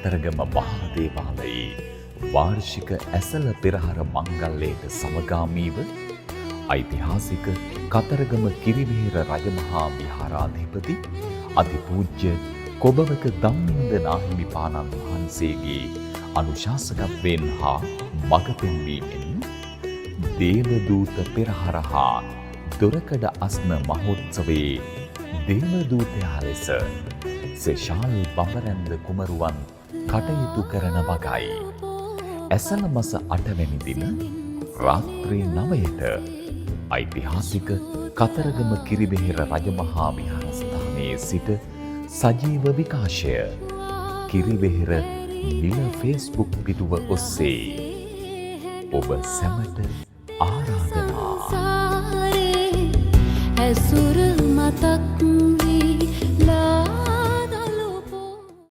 කතරගම මහා දේවාලයේ වාර්ෂික ඇසළ පෙරහර මංගල්‍යයට සමගාමීව ඓතිහාසික කතරගම කිරිවෙහෙර රජමහා විහාරාධිපති අතිපූජ්‍ය කොබවක ධම්මින්ද නාහිමිපාණන් වහන්සේගේ අනුශාසකත්වයෙන් හා මඟ පෙන්වීමෙන් දේවදූත පෙරහර හා දොරකඩ අස්න මහෝත්සවයේ දේවදූතයා ලෙස සෙෂාල් බඹරැන්ද කුමරුවන් කටයුතු කරන වගයි. ඇසළ මස 8 වැනි දින රාත්‍රී 9ට ඓතිහාසික කතරගම කිරිවෙහෙර රජමහා විහාරස්ථානයේ සිට සජීව විකාශය කිරිවෙහෙර නිල ෆේස්බුක් පිටුව ඔස්සේ ඔබ සැමට ආරාධනා. ඇසුර මතක්